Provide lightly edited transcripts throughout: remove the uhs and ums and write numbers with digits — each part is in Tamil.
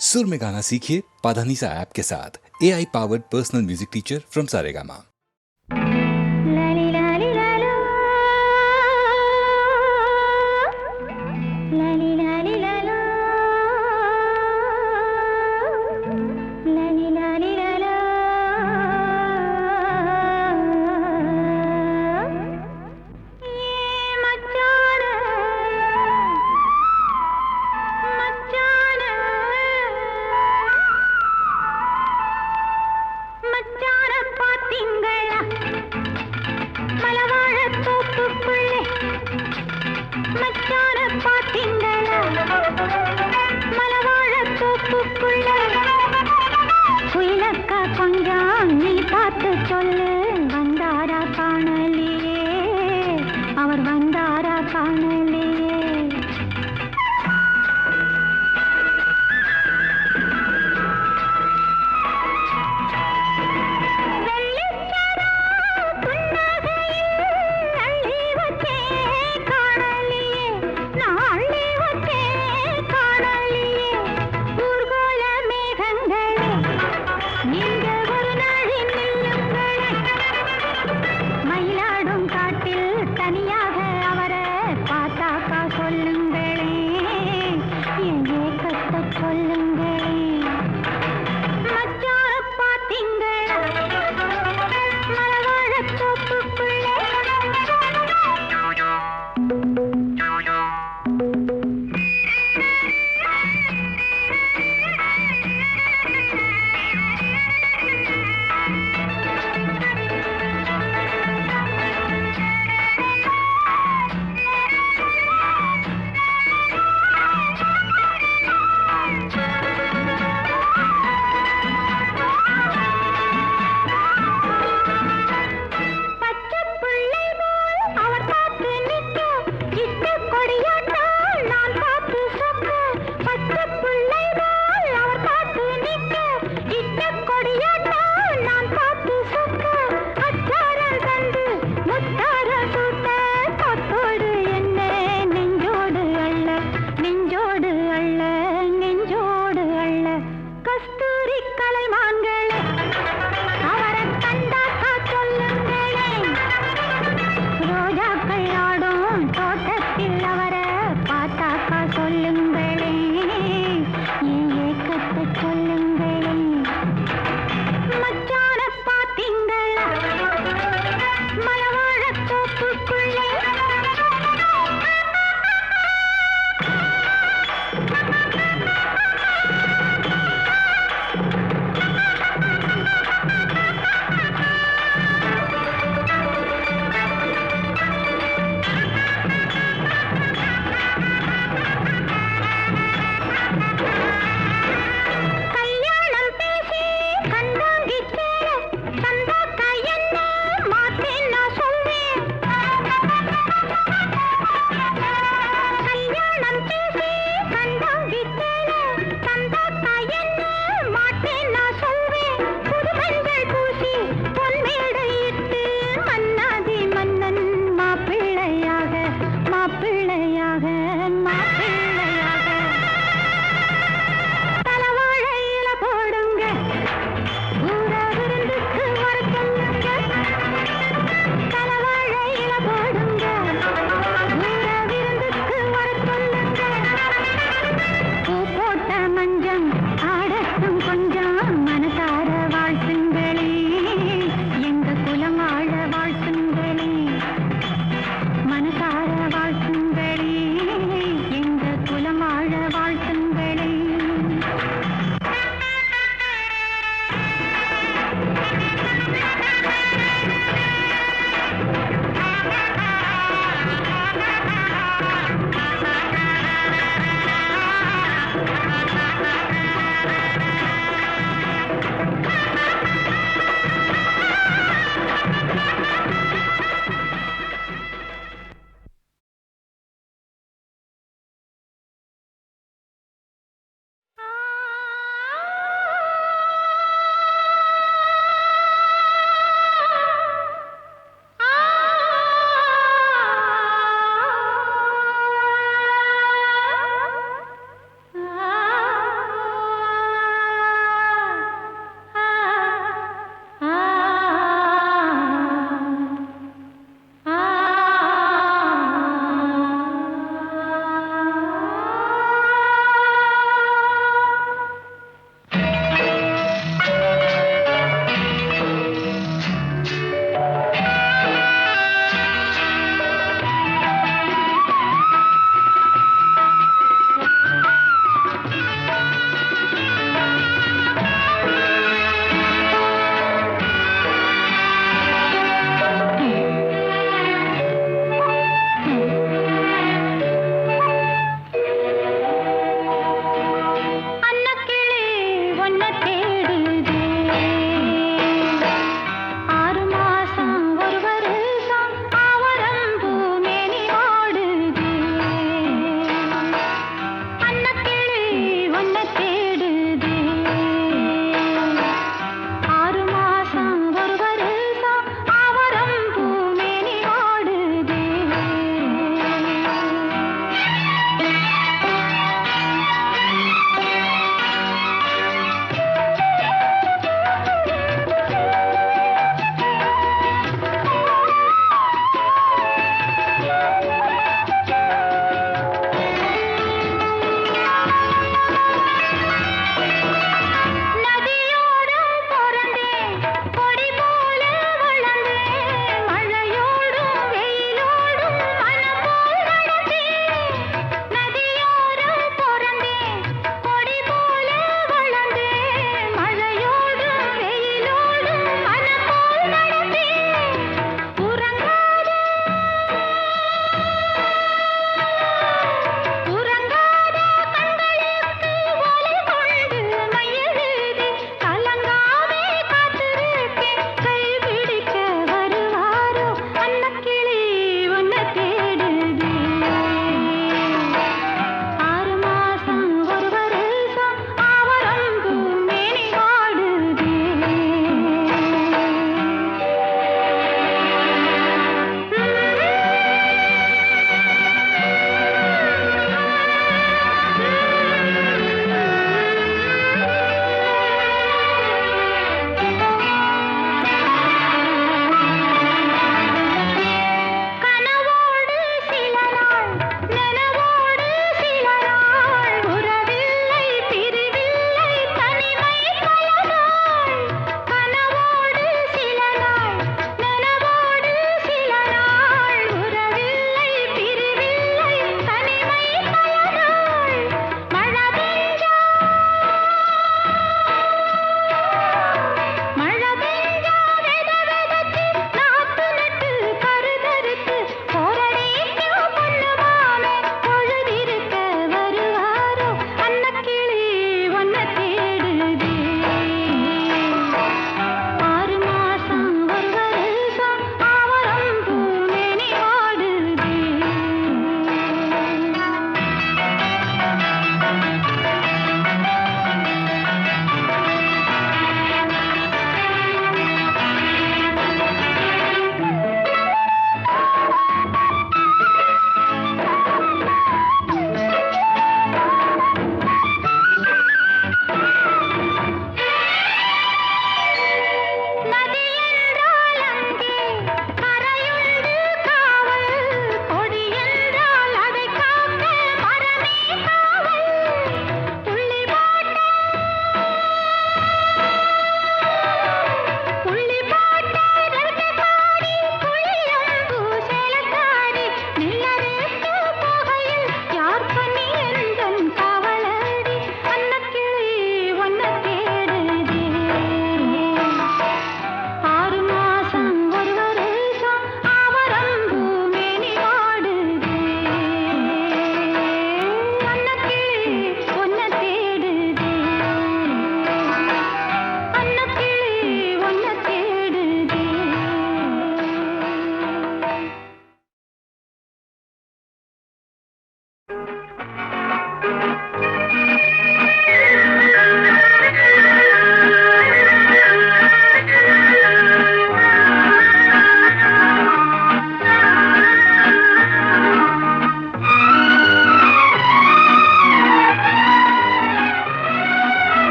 सुर में गाना सीखिए पाधानीसा ऐप के साथ। AI powered personal music teacher from Saregama. மச்சான பாத்தீங்க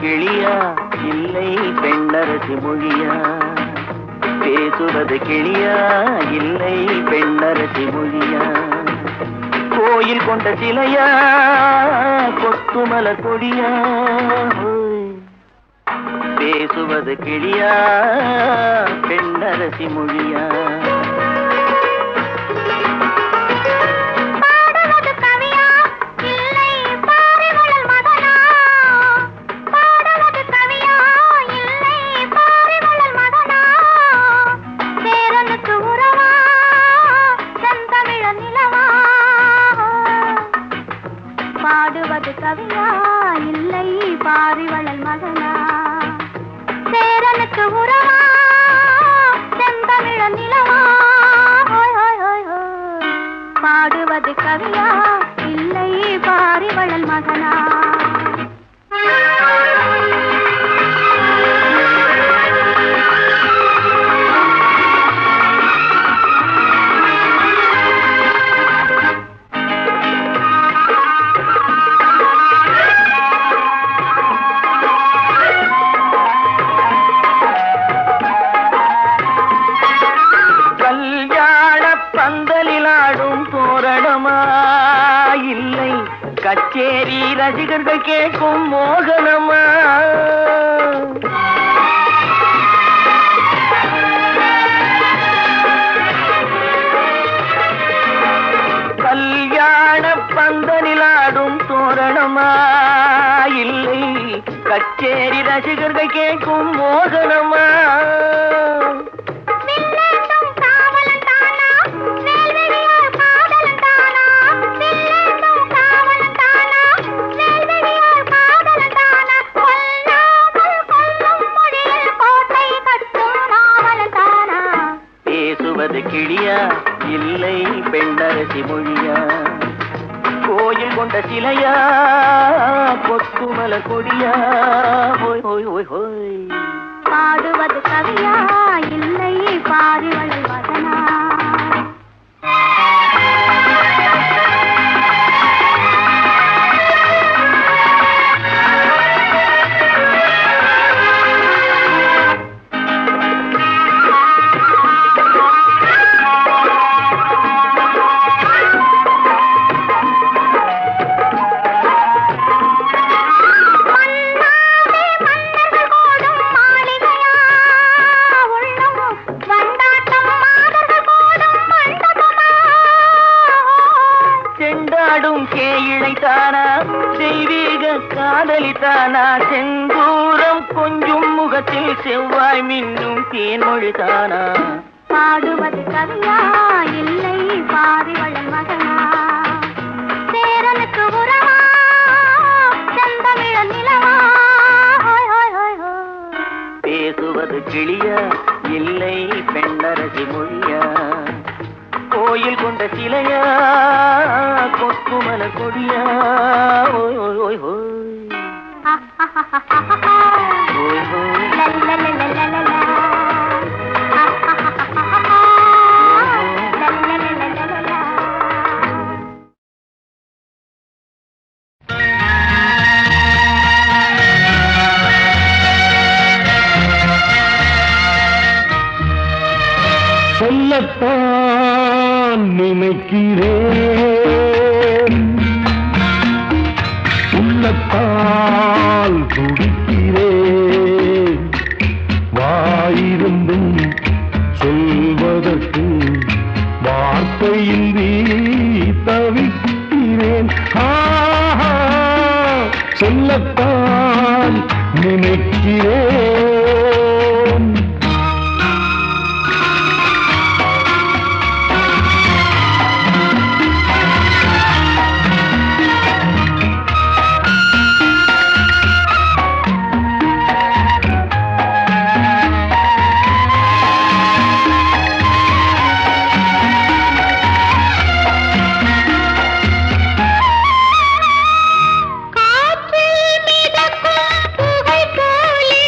கிளியா இல்லை பெண்ணரசி மொழியா? பேசுவது கிளியா இல்லை பெண்ணரசி மொழியா? கோயில் கொண்ட சிலையா கொத்துமல கொடியா? பேசுவது கிளியா பெண்ணரசி மொழியா? பாடுவது கவியா இல்லை பாரிவளல் மகனா? சேரனுக்கு உறவா செந்தமிழ நிலவா? பாடுவது கவியா இல்லை பாரிவளல் மகனா? இல்லை கச்சேரி ரசிகர்கள் கேட்கும் மோகனமா? கல்யாண பந்தலில் ஆடும் தோரணமா? இல்லை கச்சேரி ரசிகர்கள் கேட்கும் மோகனமா? கிளியா இல்லை பெண்ணரசி மொழியா? கோயில் கொண்ட சிலையா கொத்துமல கொடியா? பாடுவது கவியா இல்லை பாரிவளல் மகனா? கேயிழைத்தானா தெய்வீக காதலித்தானா? செந்தூரம் கொஞ்சும் முகத்தில் செவ்வாய் மின்னும் தேன்மொழிதானா? பாடுவது கவியா இல்லை பாரிவளல் மகனா? சேரனுக்கு உறவா செந்தமிழ நிலவா? பேசுவது கிளியா இல்லை பெண்ணரசி மொழியா? கோயில் கொண்ட சிலையா கொத்துமல கொடியா? ஓய் ஓய் ஓய் ஓய் ஓய் சொல்லத்தான் நினைக்கிறேன், உள்ளத்தால் துடிக்கிறேன், வாயிருந்தும் சொல்வதற்கு வார்த்தையின்றி தவிக்கிறேன். சொல்லத்தான் நினைக்கிறேன். காற்றில் மிதக்கும் புகை போலே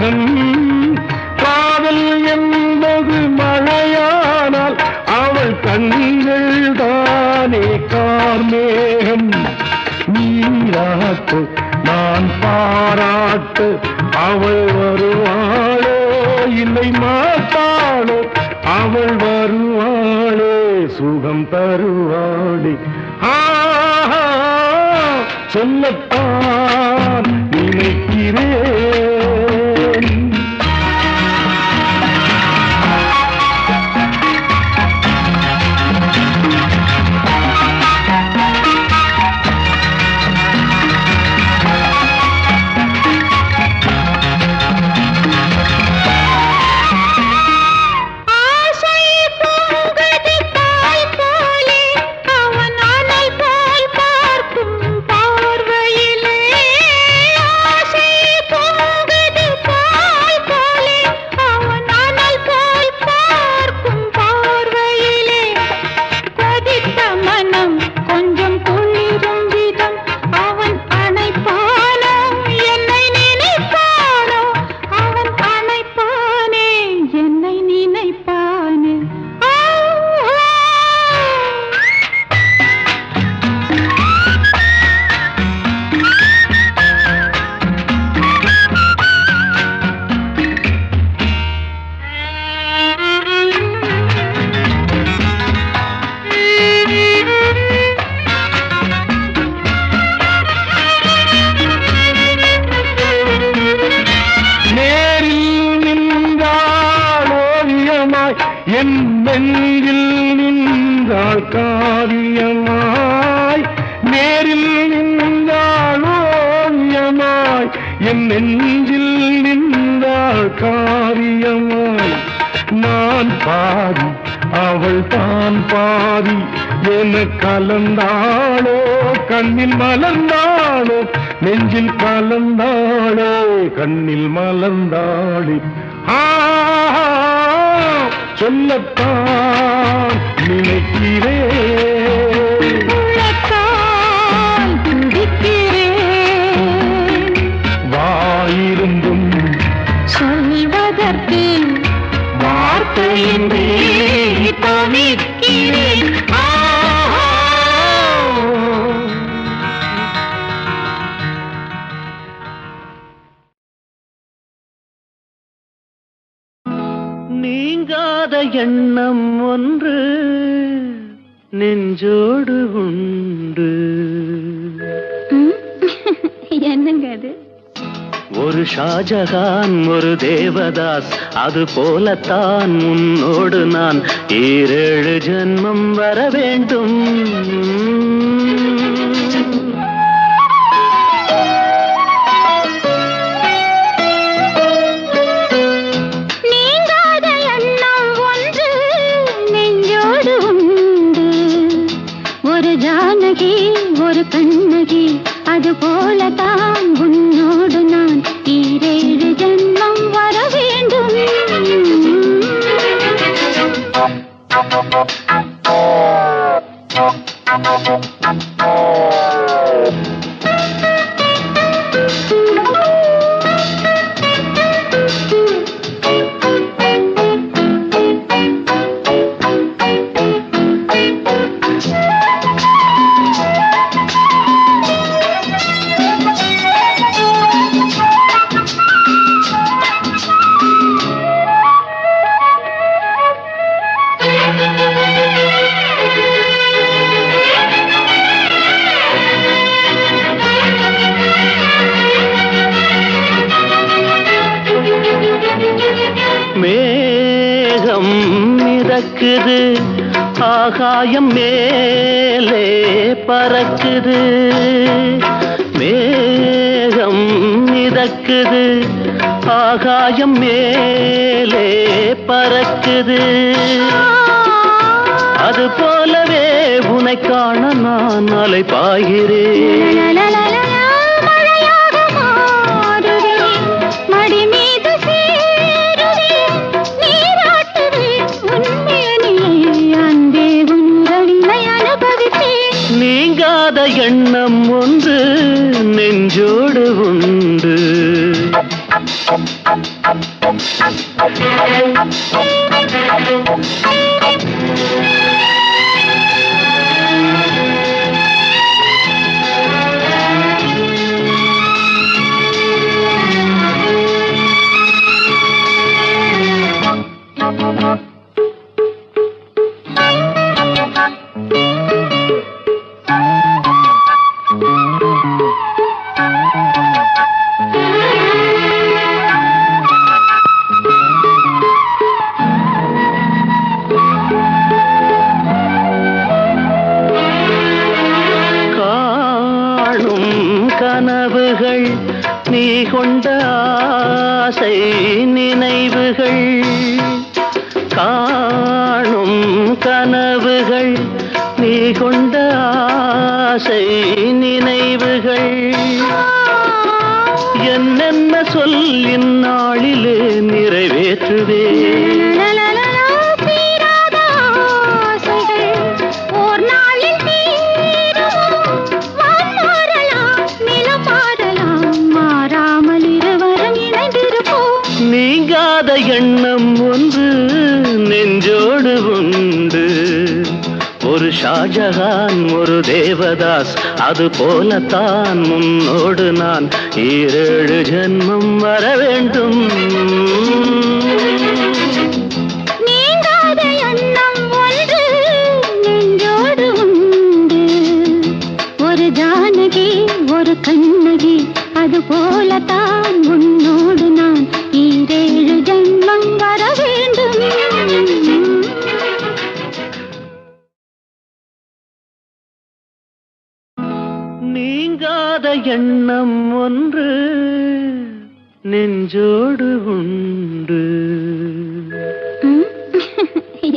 மேகம் காதல் என்பது மழையானால் அவள் கண்கள் தானே கார்மேகம் நீராட்டு நான் பாராட்டு அவள் வருவாளோ இல்லை மாட்டாளோ அவள் வருவாளே சுகம் தருவாளே சொல்லத்தான் நினைக்கிறேன். என் நெஞ்சில் நின்றாள் காவியமாய் நேரில் நின்றாள் ஓவியமாய் என் நெஞ்சில் நின்றாள் காவியமாய் நான் பாதி அவள் தான் பாதி என கலந்தாளோ கண்ணில் மலர்ந்தாளோ நெஞ்சில் கலந்தாளோ கண்ணில் மலர்ந்தாளே சொல்லத்தான் நினைக்கிறேன் வாயிருந்தும் சொல்வதற்கு வார்த்தையின்றி தவிக்கிறேன். நீங்காத எண்ணம் ஒன்று நெஞ்சோடு உண்டு. என்னங்க அது? ஒரு ஷாஜகான் ஒரு தேவதாஸ் அது போலத்தான் உன்னோடு நான் 7 ஜென்மம் வர வேண்டும். ஜானகி ஒரு கண்ணகி அது போலதான் உன்னோடு நான் 7 ஜென்மம் வர வேண்டும். மேகம் மிதக்குது ஆகாயம் மேலே பறக்குது. மேகம் மிதக்குது ஆகாயம் மேலே பறக்குது. அது போலவே உன்னை காண நான் அலை பாய்கிறேன். நீங்காத எண்ணம் ஒன்று நெஞ்சோடு உண்டு. கனவுகள் நீ கொண்ட ஆசை நினைவுகள் காணும் கனவுகள் நீ கொண்ட ஆசை நினைவுகள் என்னென்ன சொல் இந்நாளிலே நிறைவேற்றுவே நீங்காத எண்ணம் ஒன்று நெஞ்சோடு உண்டு ஒரு ஷாஜகான் ஒரு தேவதாஸ் அது போலத்தான் முன்னோடு நான் 7 ஜென்மம் வர வேண்டும் நீங்காத எண்ணம் ஒன்று நெஞ்சோடு உண்டு ஒரு ஜானகி ஒரு கண்ணகி அது போலத்தான் முன்னோடு நான் 7 ஜென்மம் வர வேண்டும் நீங்காத எண்ணம் ஒன்று நெஞ்சோடு உண்டு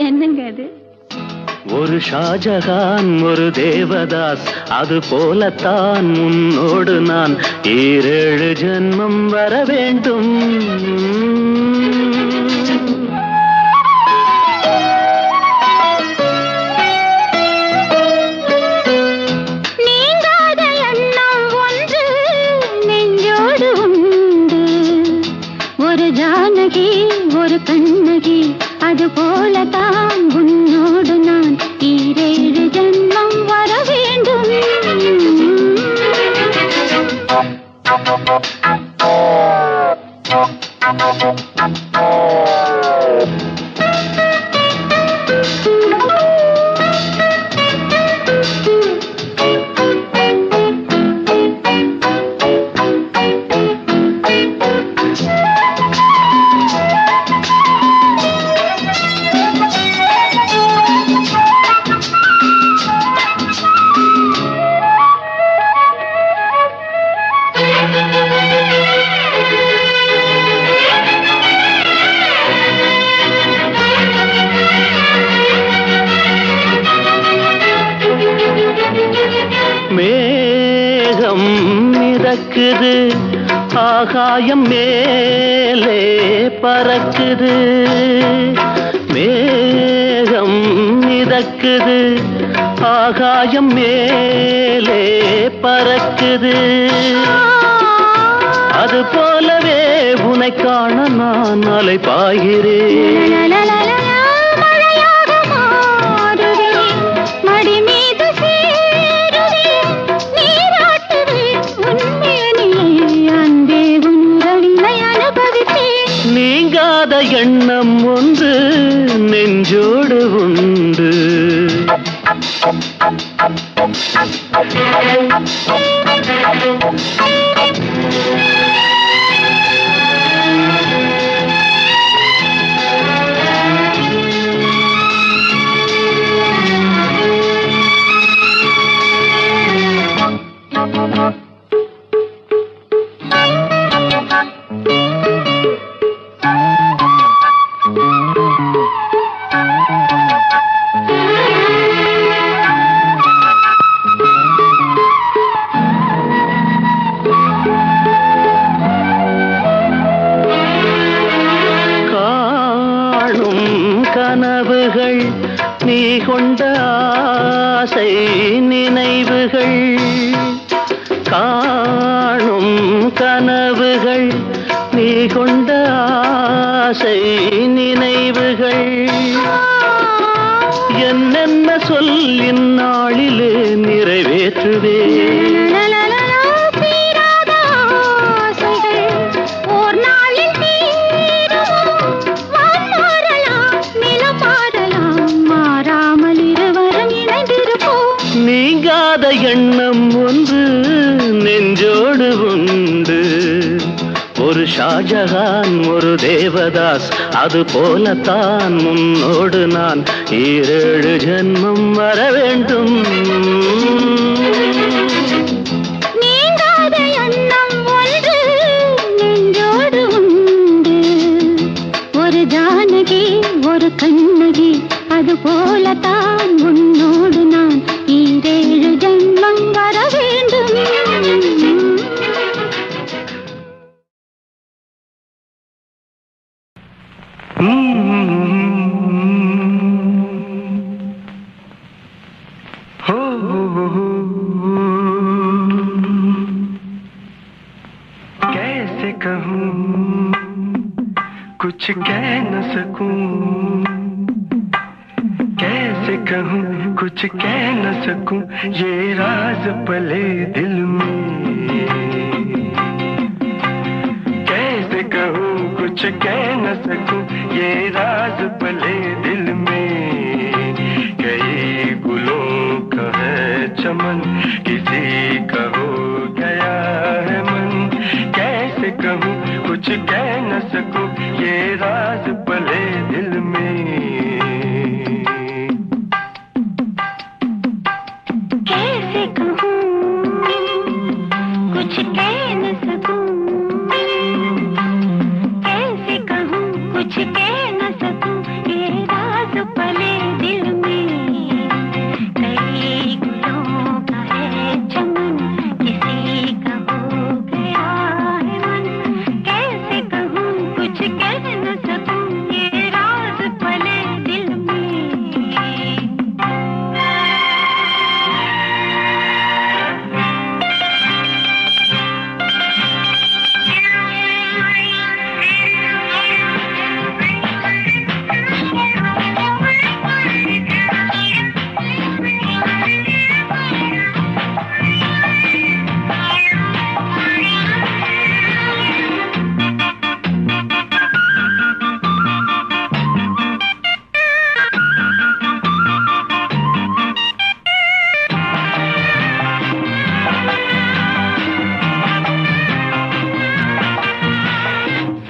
என்னங்க அது ஒரு ஷாஜகான் ஒரு தேவதாஸ் அது போலத்தான் முன்னோடு நான் 7 ஜென்மம் வர வேண்டும் நீங்காத எண்ணம் ஒன்று நெஞ்சோடு உண்டு ஒரு ஜானகி ஒரு கண்ணகி அது போலத்தான் உன்னோடு நான் 7 ஜென்மம் வர வேண்டும் மேகம் மிதக்குது ஆகாயம் மேலே பறக்குது மேகம் மிதக்குது ஆகாயம் மேலே பறக்குது அது போலவே உன்னை காண நான் அலை பாய்கிறேன் மழையாக மாறுவேன் மடி மீது சேருவேன் நீராட்டுவேன் உன்மேனியை அன்பே உன்னை அனுபவித்தேன் நீங்காத எண்ணம் ஒன்று நெஞ்சோடு உண்டு கனவுகள் நீ கொண்ட ஆசை நினைவுகள் காணும் கனவுகள் நீ கொண்ட ஆசை நினைவுகள் என்னென்ன சொல் இந்நாளிலே நிறைவேற்றுவே நீங்காத எண்ணம் ஒன்று நெஞ்சோடு உண்டு ஒரு ஷாஜகான் ஒரு தேவதாஸ் அது போலத்தான் முன்னோடு நான் 7 ஜென்மம் வர வேண்டும் நீங்காத எண்ணம் ஒன்று நெஞ்சோடு உண்டு ஒரு ஜானகி ஒரு கண்ணகி அது போலத்தான் முன்னோடு நான் 7 ஜென்மம் வர வேண்டும் कैसे कहूँ कुछ कह न सकूं कैसे कहूँ कुछ कह न सकूं ये राज पले दिल में कैसे कहूँ कुछ कह न सकूं ये राज पले दिल में कई गुलों का है चमन किसी का हो गया है मन कैसे कहूँ कुछ कह न सकूं ये राज पले दिल में कैसे कहूँ कुछ कह न सकूं कैसे कहूँ कुछ कह न सकूं ये राज पले दिल में कई गुलों का है चमन किसी का हो गया है मन कैसे कहूँ कुछ कह न सकूं ये राज पले दिल में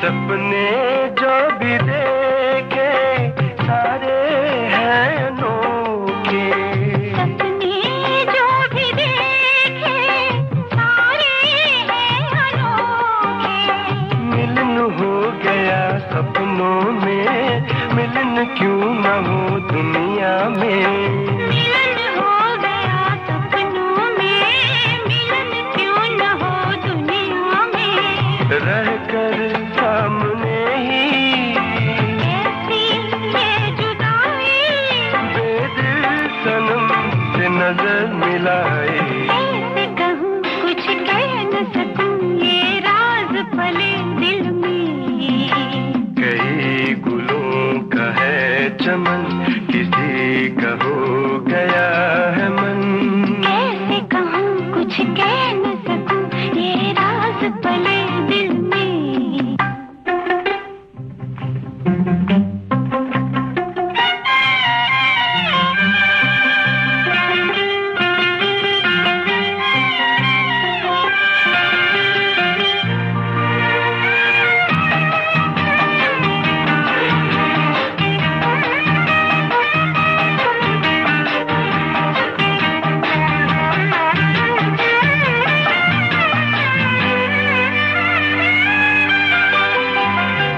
सपने जो भी देखे सारे हैं अनोखे सपने जो भी देखे सारे हैं अनोखे मिलन हो गया सपनों में मिलन क्यों न हो दुनिया में मिलन हो गया सपनों में मिलन क्यों न हो दुनिया में रह कर सामने ही ऐसी ये जुदाई बेदिल सनम से नजर मिलाए कैसे कहूँ कुछ कह न सकूं ये राज पले दिल में कई गुलों का है चमन किसी का हो गया है मन कैसे कहूँ कुछ कह न सकूं ये राज पले दिल में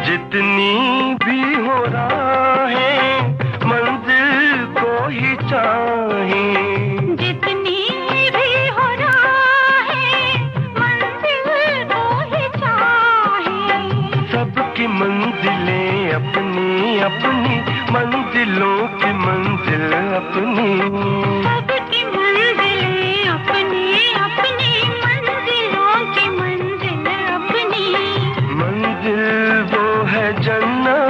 जितनी भी हो राहें मंजिल को ही चाहें जितनी भी हो राहें मंजिल को ही चाहे सबकी मंजिलें अपनी अपनी मंजिलों की मंजिल अपनी सबकी मंजिलें अपनी अपनी मंजिलों की मंजिल अपनी मंजिल वो है जन्नत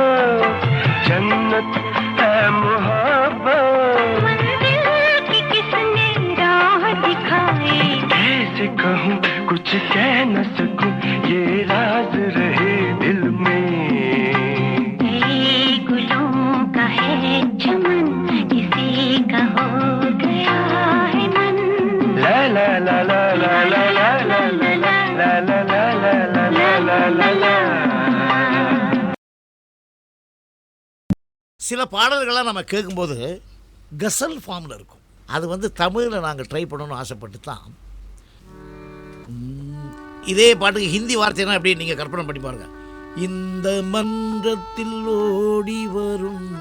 சில பாடல்கள்லாம் நம்ம கேட்கும்போது கசல் ஃபார்மில் இருக்கும். அது தமிழில் நாங்கள் ட்ரை பண்ணணும்னு ஆசைப்பட்டு தான். இதே பாட்டுக்கு ஹிந்தி வார்த்தைனா எப்படி நீங்கள் கற்பனை பண்ணி பாருங்க. இந்த மன்றத்தில் ஓடி வரும்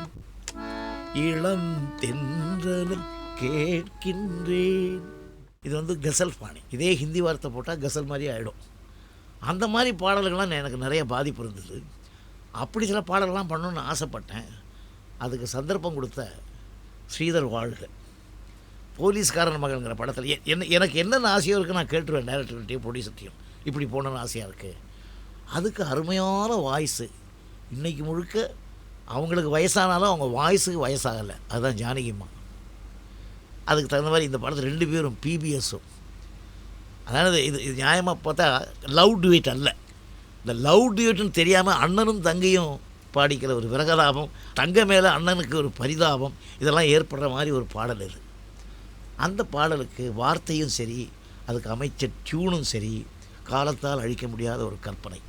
இளம் தென்றலில் கேட்கின்றேன். இது கசல் பாணி. இதே ஹிந்தி வார்த்தை போட்டால் கசல் மாதிரி ஆகிடும். அந்த மாதிரி பாடல்கள்லாம் எனக்கு நிறைய பாதிப்பு இருந்தது. அப்படி சில பாடல்கள்லாம் பண்ணணுன்னு ஆசைப்பட்டேன். அதுக்கு சந்தர்ப்பம் கொடுத்த ஸ்ரீதர் வாழ்க, போலீஸ்காரன் மகன்கிற படத்தில் எனக்கு என்னென்ன ஆசையாக இருக்குது நான் கேட்டுருவேன் டைரக்டர்கிட்டையும் ப்ரொடியூசர்கிட்டையும். இப்படி போகணுன்னு ஆசையாக இருக்குது. அதுக்கு அருமையான வாய்ஸு. இன்றைக்கி முழுக்க அவங்களுக்கு வயசானாலும் அவங்க வாய்ஸுக்கு வயசாகலை. அதுதான் ஜானகிம்மா. அதுக்கு தகுந்த மாதிரி இந்த படத்தில் 2 பேரும் பிபிஎஸும். அதாவது இது நியாயமாக பார்த்தா லவ் டுவேட் அல்ல. இந்த லவ் டுவேட்னு தெரியாமல் அண்ணனும் தங்கையும் பாடிக்கிற ஒரு விரகதாபம், தங்க மேலே அண்ணனுக்கு ஒரு பரிதாபம், இதெல்லாம் ஏற்படுற மாதிரி ஒரு பாடல் இது. அந்த பாடலுக்கு வார்த்தையும் சரி, அதுக்கு அமைச்ச டியூனும் சரி, காலத்தால் அழிக்க முடியாத ஒரு கற்பனை.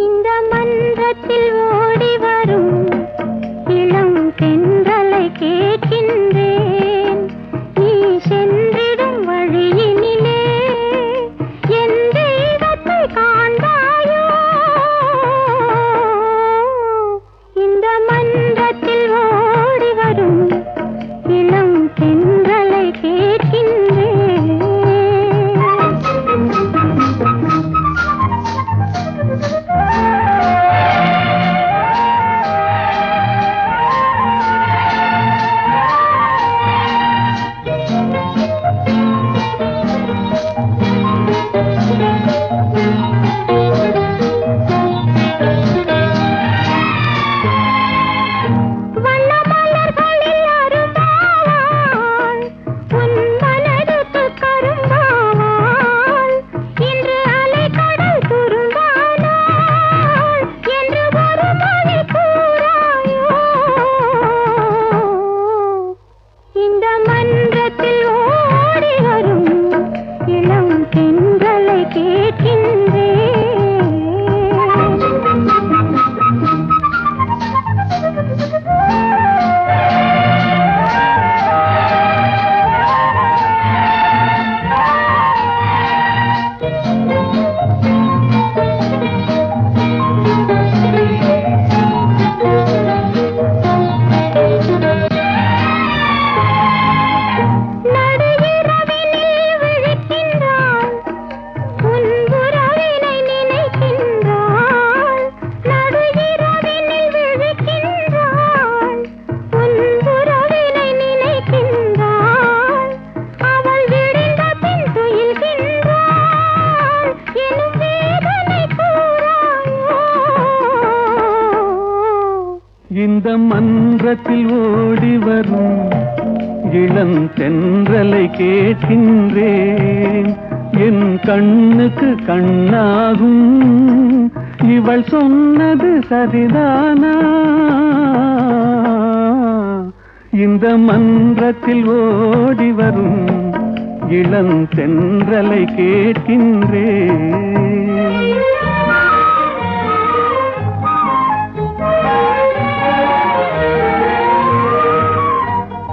இந்த மன்றத்தில் ஓடி வரும் இளம் தென்றலை கேட்கின்றேன். நீ சென்றிடும் வழியினிலே என் தெய்வத்தை காண்பாயோ. இந்த மன்றத்தில் ஓடி வரும் இளம் தென்றலை கேட்கின்றேன். இந்த மன்றத்தில் ஓடி வரும் இளம் தென்றலை கேட்கின்றேன். என் கண்ணுக்கு கண்ணாகும் இவள் சொன்னது சரிதானா? இந்த மன்றத்தில் ஓடி வரும் இளம் தென்றலை கேட்கின்றேன்.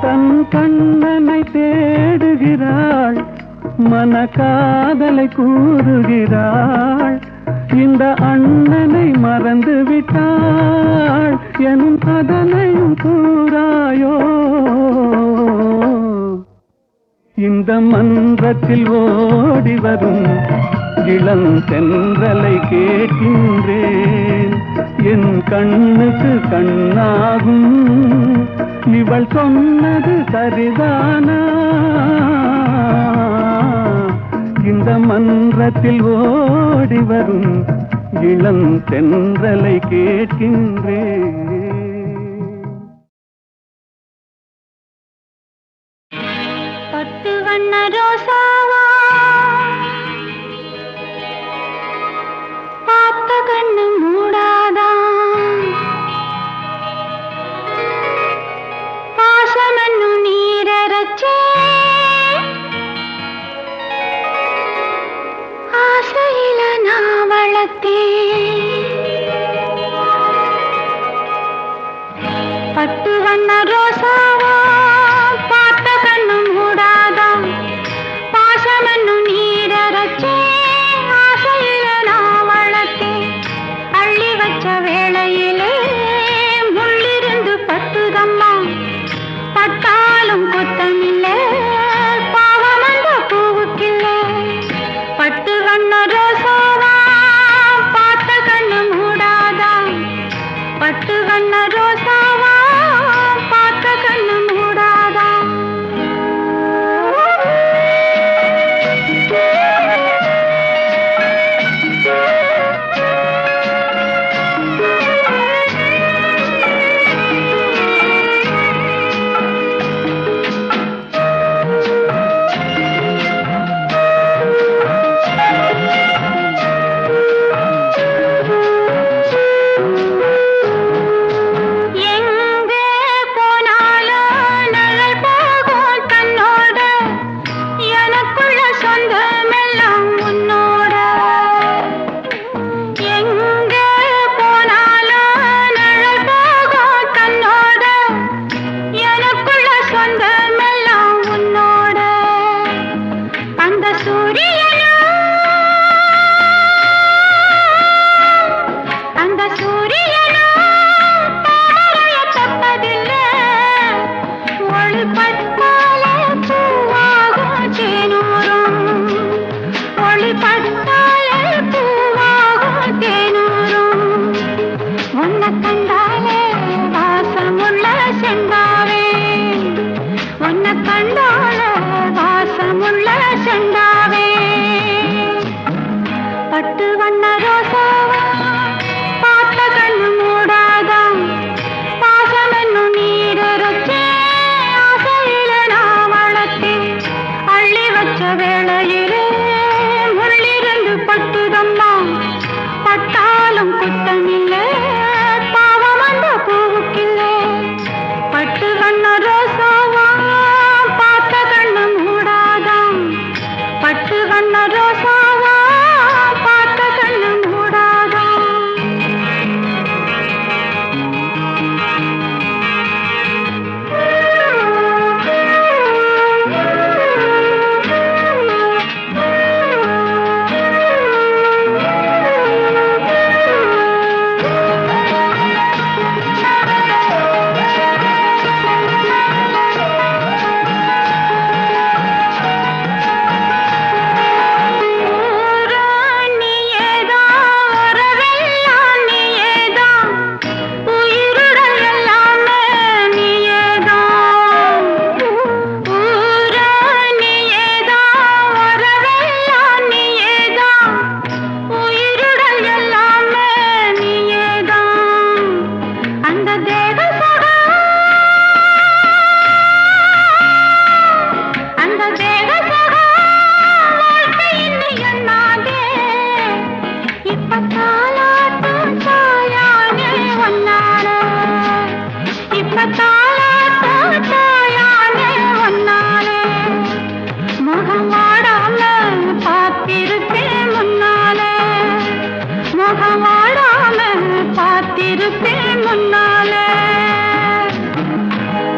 தன் கண்ணனை தேடுகிறாள், மன காதலை கூறுகிறாள். இந்த அண்ணனை மறந்து விட்டாள் எனும் அதனையும் கூறாயோ? இந்த மன்றத்தில் ஓடி வரும் இளம் தென்றலை கேட்கின்றேன். என் கண்ணுக்கு கண்ணாகும் இவள் சொன்னது சரிதானா? இந்த மன்றத்தில் ஓடி வரும் இளம் தென்றலை கேட்கின்றேன். பத்து வண்ண ரோசாவா பார்த்த கண்ணு மூடாதா? பாசமன்னு நீரச்சே கண்டால வாசமுள்ள செண்டாவே பட்டு வண்ண ரோசாவா பார்த்த கண்ணு மூடாதான் பாசம் என்னும் நீரச்சே ஆசையில நான் வளர்த்தேன் அள்ளி வச்ச வேளையிலே முள்ளிருந்து பட்டுதம்மா பட்டாலும் குத்தமில்லை பாவம் அந்த பூவுக்கில்லை பட்டு வண்ண ரோசாவா பார்த்த கண்ணு மூடாதான் பட்டு வண்ண ரோசாவா பார்த்த கண்ணு மூடாதான்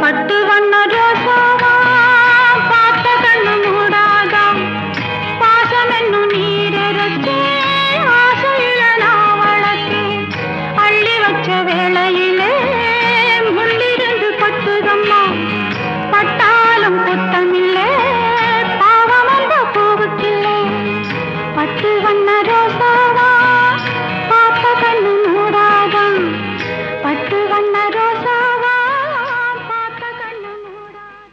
பட்டு வண்ண ரோசாவா பார்த்த கண்ணு மூடாதான் பாசம் என்னும் நீரச்சே ஆசையில நான் வளர்த்தேன் அள்ளி வச்ச வேளையிலே முள்ளிருந்து பட்டுதம்மா பட்டாலும் குத்தமில்லை பாவம் அந்த பூவுக்கில்லை பட்டு வண்ண ரோசாவா பார்த்த கண்ணு மூடாதான் பட்டு வண்ண ரோசாவா பார்த்த கண்ணு மூடாதான்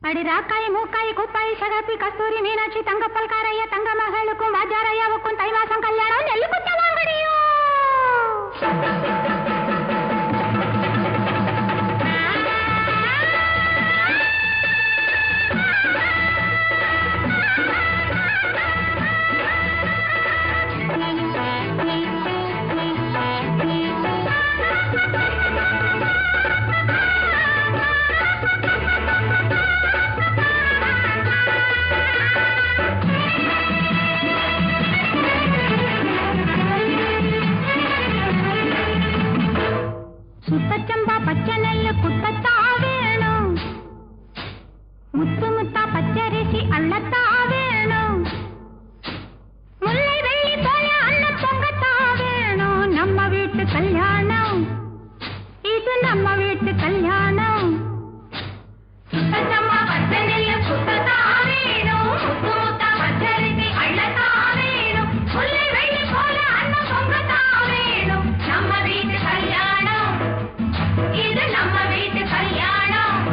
அடி ராக்காய் மூக்காய் குப்பாய் சகப்பி கஸ்தூரி மீனாட்சி தங்கப்பல் காரைய தங்க மகளுக்கும் வாஜாரையாவுக்கும் தை மாசம் கல்யாணம் நெல்லு குத்த வாங்கடியோ சுத்தச்சம்பா பச்சை நெல்லு குத்தத்தா வேணும் முத்து முத்தா பச்சரிசி அள்ளத்தா வேணும் முல்லை வெள்ளி போல அண்ணன் பொங்கத்தா வேணும் நம்ம வீட்டு கல்யாணம் இது நம்ம வீட்டு கல்யாணம் சுத்தச்சம்பா பச்சை நெல்லு குத்தத்தா வேணும் முத்து முத்தா பச்சரிசி அள்ளத்தா வேணும் முல்லை வெள்ளி போல அண்ணன் பொங்கத்தா வேணும் நம்ம வீட்டு கல்யாணம் இது நம்ம வீட்டு கல்யாணம்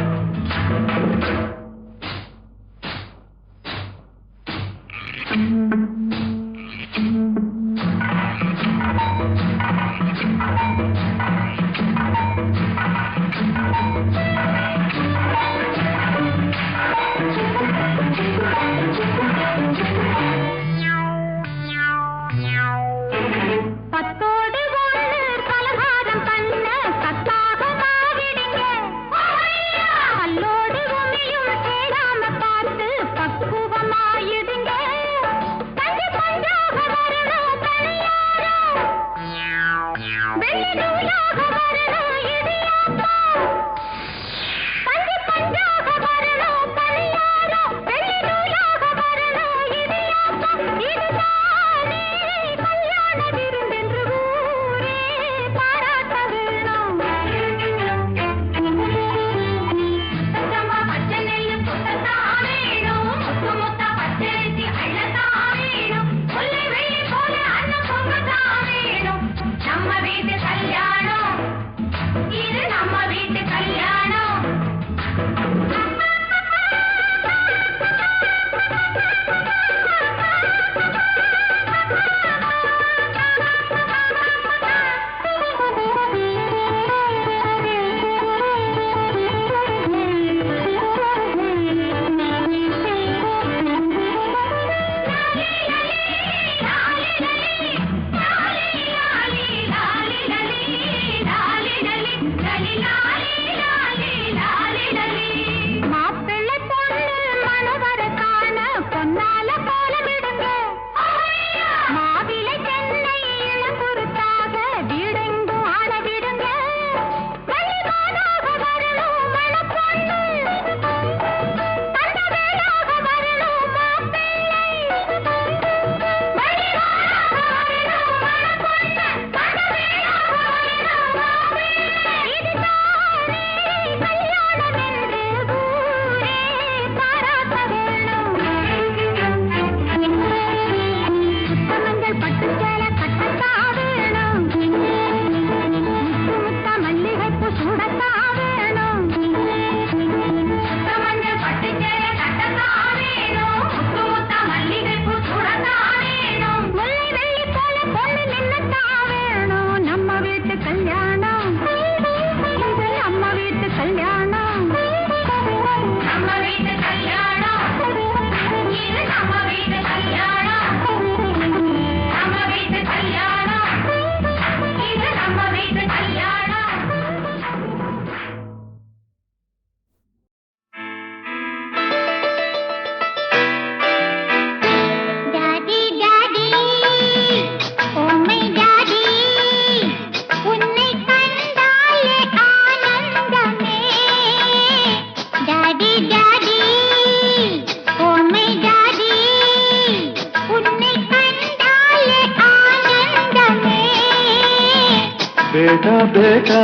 बेटा बेटा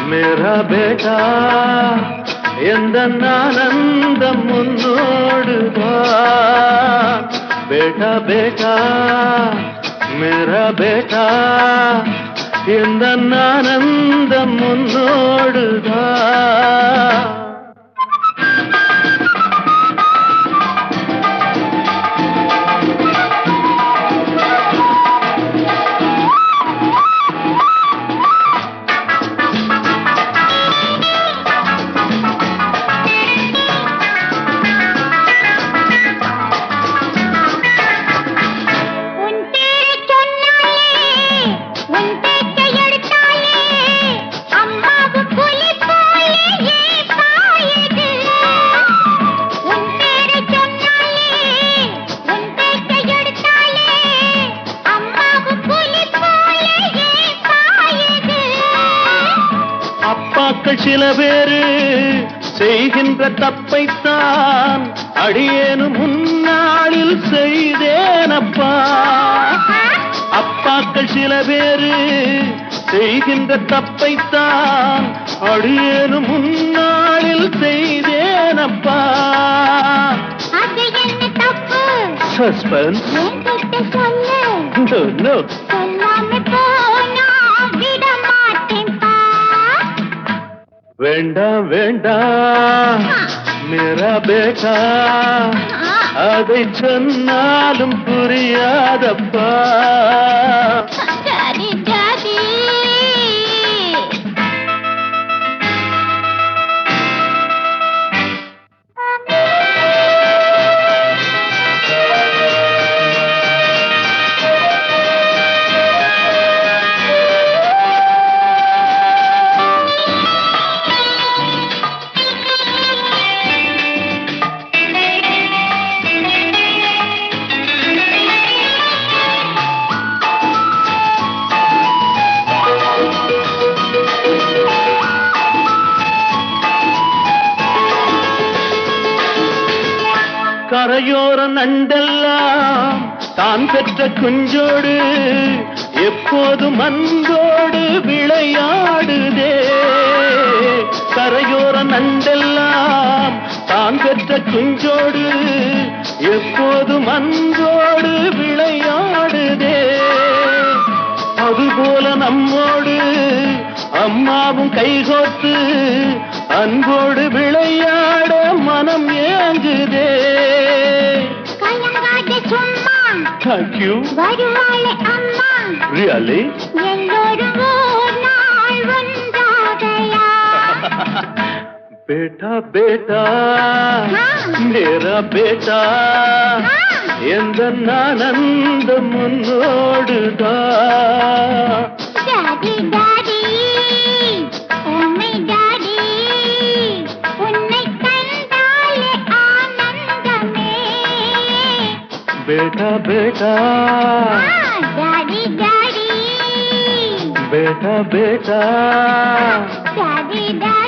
मेरा बेटा எந்த ஆனந்தம் முன்னோடுதான் बेटा बेटा मेरा बेटा எந்த ஆனந்தம் முன்னோடுதான் சில பேரு செய்கின்ற தப்பைத்தான் அடியேனும் முன்னாளில் செய்தேனப்பா அப்பாக்கள் சில பேரு செய்கின்ற தப்பைத்தான் அடியேனும் முன்னாளில் செய்தேனப்பா அது என்ன தப்பு சஸ்பென்ஸ் சொல்லாம போனா விட மாட்டேன்பா வேண்டாம் வேண்டாம் मेरा बेटा அதை சொன்னாலும் புரியாதப்பா டாடி டாடி கரையோர நண்டெல்லாம் தான் பெற்ற குஞ்சோடு எப்போதும் அன்போடு விளையாடுதே கரையோர நண்டெல்லாம் தான் பெற்ற குஞ்சோடு எப்போதும் அன்போடு விளையாடுதே அதுபோல நம்மோடு அம்மாவும் கைகோத்து அன்போடு விளையாட மனம் ஏங்குதே Thank you. வருவாளே அம்மா Really? எல்லோரும் ஒரு நாள் ஒன்றாகலாம் बेटा बेटा मेरा बेटा எந்த ஆனந்த முன்னோடுதான் டாடி டாடி உம்மை டாடி உன்னை கண்டாலே ஆனந்தமே बेटा बेटा டாடி டாடி बेटा बेटा டாடி டாடி